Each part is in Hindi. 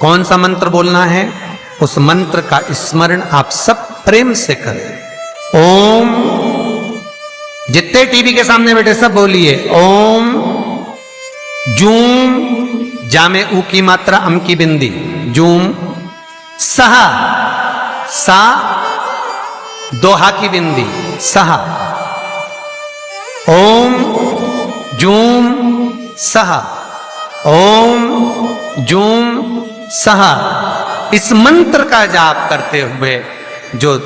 कौन सा मंत्र बोलना है? उस मंत्र का स्मरण आप सब प्रेम से करें। ओम, जितने टीवी के सामने बैठे सब बोलिए ओम जूम, जा में ऊ की मात्रा, अम की बिंदी, जूम, सहा, सा दोहा की बिंदी, सहा, ओम जूम सहा, ओम जूम सहा। इस मंत्र का जाप करते हुए जो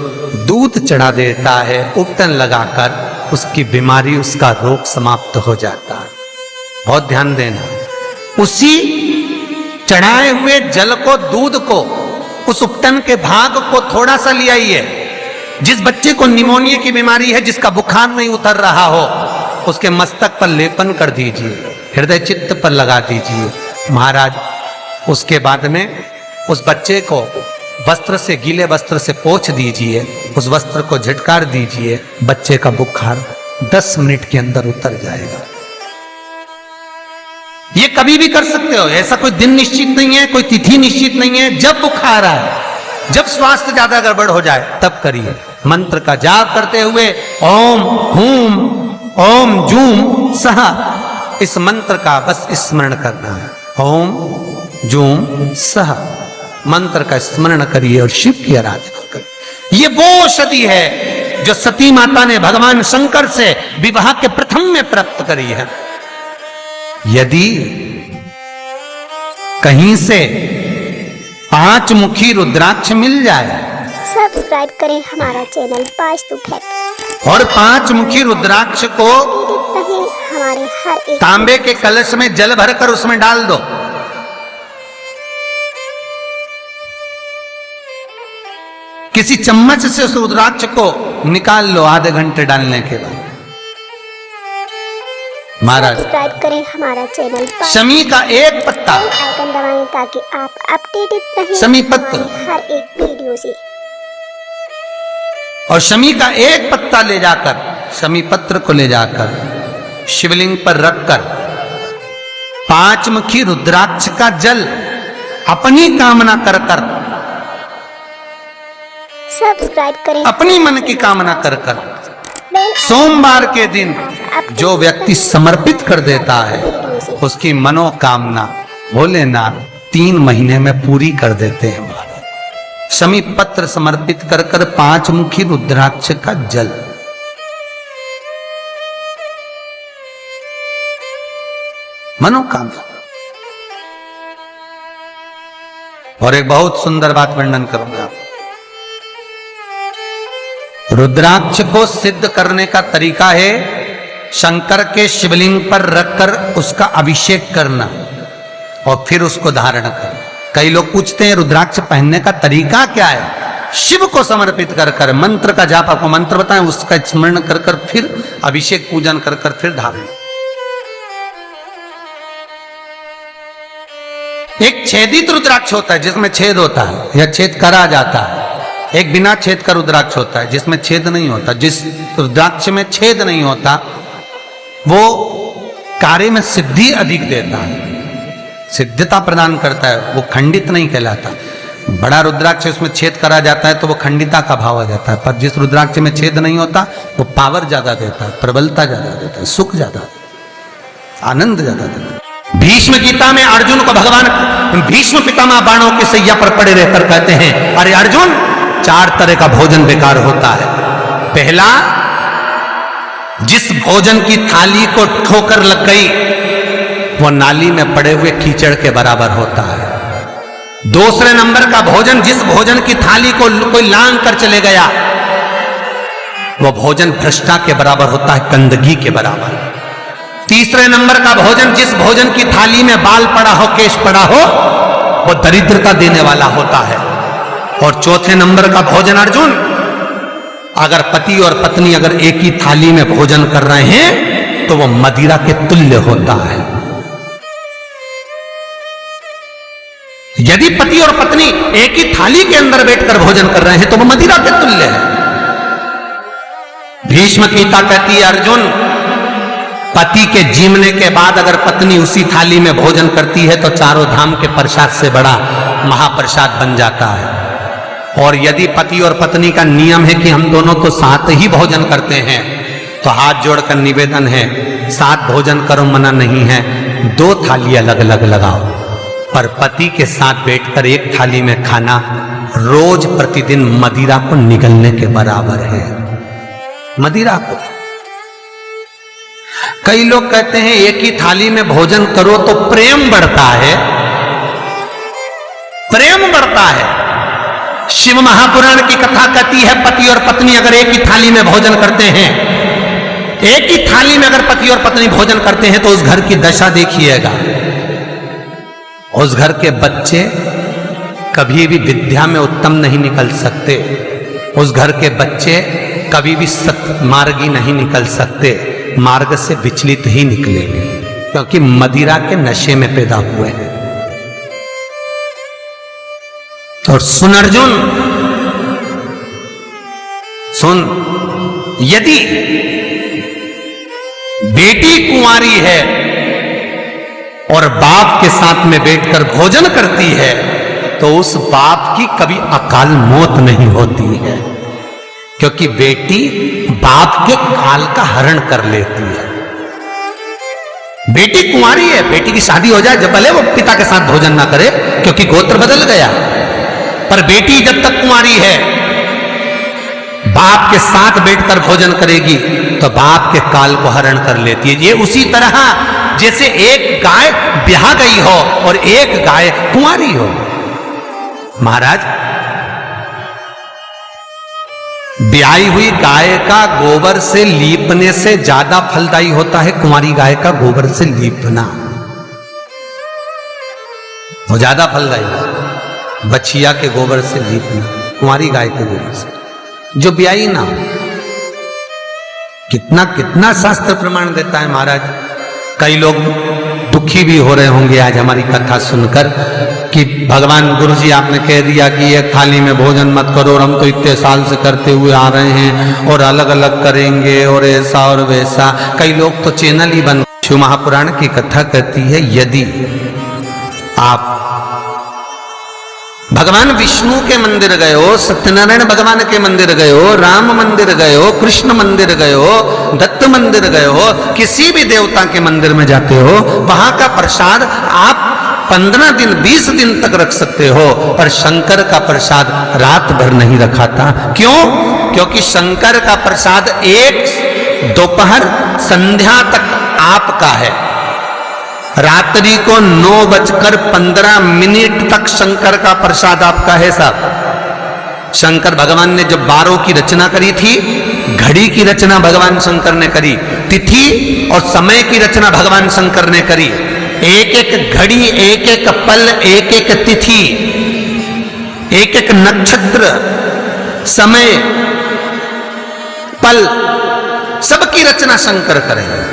दूध चढ़ा देता है उपटन लगाकर, उसकी बीमारी, उसका रोग समाप्त हो जाता है। बहुत ध्यान देना। उसी चढ़ाए हुए जल को, दूध को, उस उपटन के भाग को थोड़ा सा ले आइए। जिस बच्चे को निमोनिया की बीमारी है, जिसका बुखार नहीं उतर रहा हो, उसके मस्तक पर लेपन कर दीजिए, हृदय चित्त पर लगा दीजिए महाराज। उसके बाद में उस बच्चे को वस्त्र से, गीले वस्त्र से पोंछ दीजिए, उस वस्त्र को झटकार दीजिए, बच्चे का बुखार 10 मिनट के अंदर उतर जाएगा। ये कभी भी कर सकते हो, ऐसा कोई दिन निश्चित नहीं है, कोई तिथि निश्चित नहीं है। जब बुखार आए, जब स्वास्थ्य ज्यादा गड़बड़ हो जाए, तब करिए। मंत्र का जाप करते हुए ओम हूम ओम जूम सहा, इस मंत्र का बस स्मरण करना है। ओम जूम सहा मंत्र का स्मरण करिए और शिव की आराधना करिए। ये वो औषधि है जो सती माता ने भगवान शंकर से विवाह के प्रथम में प्राप्त करी है। यदि कहीं से 5 मुखी रुद्राक्ष मिल जाए, सब्सक्राइब करें हमारा चैनल वास्तु फैक्ट, और 5 मुखी रुद्राक्ष को हमारे हर एक तांबे के कलश में जल भरकर उसमें डाल दो। किसी चम्मच से उस रुद्राक्ष को निकाल लो आधे घंटे डालने के बाद। महाराज सब्सक्राइब करें हमारा चैनल, शमी का एक पत्ता, आइकन दबाएं ताकि आप अपडेटेड रहें शमी पत्र, हमारी हर एक वीडियो से। और शमी का एक पत्ता ले जाकर, शमी पत्र को ले जाकर शिवलिंग पर रखकर 5 मुखी रुद्राक्ष का जल अपनी कामना कर कर, सब्सक्राइब करें, अपनी मन की कामना कर कर सोमवार के दिन जो व्यक्ति समर्पित कर देता है, उसकी मनोकामना भोलेनाथ 3 महीने में पूरी कर देते हैं। शमी पत्र समर्पित कर कर 5 मुखी रुद्राक्ष का जल, मनोकामना। और एक बहुत सुंदर बात वर्णन करूंगा। रुद्राक्ष को सिद्ध करने का तरीका है शंकर के शिवलिंग पर रखकर उसका अभिषेक करना और फिर उसको धारण करना। कई लोग पूछते हैं रुद्राक्ष पहनने का तरीका क्या है? शिव को समर्पित कर कर मंत्र का जाप, आपको मंत्र बताएं, उसका स्मरण कर कर फिर अभिषेक पूजन कर कर फिर धारण। एक छेदित रुद्राक्ष होता है जिसमें छेद होता है या छेद करा जाता है। एक बिना छेद का रुद्राक्ष होता है जिसमें छेद नहीं होता। जिस रुद्राक्ष में छेद नहीं होता वो कार्य में सिद्धि अधिक देता है, सिद्धता प्रदान करता है, वो खंडित नहीं कहलाता। बड़ा रुद्राक्ष उसमें छेद करा जाता है तो वो खंडिता का भाव आ जाता है, पर जिस रुद्राक्ष में छेद नहीं होता वो पावर ज्यादा देता है, प्रबलता ज्यादा देता है, सुख ज्यादा देता है, आनंद ज्यादा देता है। भीष्म गीता में अर्जुन को भगवान भीष्म पितामह बाणों की सैया पर पड़े रहकर कहते हैं, अरे अर्जुन 4 तरह का भोजन बेकार होता है। पहला, जिस भोजन की थाली को ठोकर लग गई वो नाली में पड़े हुए कीचड़ के बराबर होता है। दूसरे नंबर का भोजन, जिस भोजन की थाली को कोई लांग कर चले गया वो भोजन भ्रष्टा के बराबर होता है, गंदगी के बराबर। तीसरे नंबर का भोजन, जिस भोजन की थाली में बाल पड़ा हो, केश पड़ा हो, वो दरिद्रता देने वाला होता है। और चौथे नंबर का भोजन अर्जुन, अगर पति और पत्नी अगर एक ही थाली में भोजन कर रहे हैं तो वो मदिरा के तुल्य होता है। यदि पति और पत्नी एक ही थाली के अंदर बैठकर भोजन कर रहे हैं तो वो मदिरा के तुल्य है। भीष्म गीता कहती है, अर्जुन पति के जीवने के बाद अगर पत्नी उसी थाली में भोजन करती है तो चारों धाम के प्रसाद से बड़ा महाप्रसाद बन जाता है। और यदि पति और पत्नी का नियम है कि हम दोनों तो साथ ही भोजन करते हैं, तो हाथ जोड़कर निवेदन है, साथ भोजन करो, मना नहीं है, 2 थाली अलग अलग लगाओ, पर पति के साथ बैठकर एक थाली में खाना रोज प्रतिदिन मदिरा को निगलने के बराबर है। मदिरा को कई लोग कहते हैं एक ही थाली में भोजन करो तो प्रेम बढ़ता है, प्रेम बढ़ता है। शिव महापुराण की कथा कहती है पति और पत्नी अगर एक ही थाली में भोजन करते हैं, एक ही थाली में अगर पति और पत्नी भोजन करते हैं तो उस घर की दशा देखिएगा। उस घर के बच्चे कभी भी विद्या में उत्तम नहीं निकल सकते, उस घर के बच्चे कभी भी सत्मार्गी नहीं निकल सकते, मार्ग से विचलित ही निकलेंगे, क्योंकि मदिरा के नशे में पैदा हुए हैं। और सुन अर्जुन सुन, यदि बेटी कुंवारी है और बाप के साथ में बैठकर भोजन करती है तो उस बाप की कभी अकाल मौत नहीं होती है, क्योंकि बेटी बाप के काल का हरण कर लेती है। बेटी कुंवारी है, बेटी की शादी हो जाए जब भले वो पिता के साथ भोजन ना करे क्योंकि गोत्र बदल गया, पर बेटी जब तक कुंवारी है बाप के साथ बैठकर भोजन करेगी तो बाप के काल को हरण कर लेती है। ये उसी तरह जैसे एक गाय ब्याह गई हो और एक गाय कुंवारी हो। महाराज, ब्याही हुई गाय का गोबर से लीपने से ज्यादा फलदायी होता है कुंवारी गाय का गोबर से लीपना, वो ज्यादा फलदायी है। बछिया के गोबर से लीपना, कुंवारी गाय के गोबर से जो ब्याही ना हो। कितना कितना शास्त्र प्रमाण देता है महाराज। कई लोग दुखी भी हो रहे होंगे आज हमारी कथा सुनकर कि भगवान गुरु जी आपने कह दिया कि एक थाली में भोजन मत करो और हम तो इतने साल से करते हुए आ रहे हैं और अलग अलग करेंगे और ऐसा और वैसा। कई लोग तो चैनल ही बंद। शिव महापुराण की कथा कहती है यदि आप भगवान विष्णु के मंदिर गए हो, सत्यनारायण भगवान के मंदिर गए हो, राम मंदिर गए हो, कृष्ण मंदिर गए हो, दत्त मंदिर गए हो, किसी भी देवता के मंदिर में जाते हो, वहां का प्रसाद आप 15 दिन 20 दिन तक रख सकते हो, पर शंकर का प्रसाद रात भर नहीं रखाता। क्यों? क्योंकि शंकर का प्रसाद एक दोपहर संध्या तक आपका है। रात्रि को 9:15 तक शंकर का प्रसाद आपका है साहब। शंकर भगवान ने जब 12 की रचना करी थी, घड़ी की रचना भगवान शंकर ने करी, तिथि और समय की रचना भगवान शंकर ने करी। एक एक घड़ी, एक एक पल, एक एक तिथि, एक एक नक्षत्र, समय, पल, सबकी रचना शंकर करे।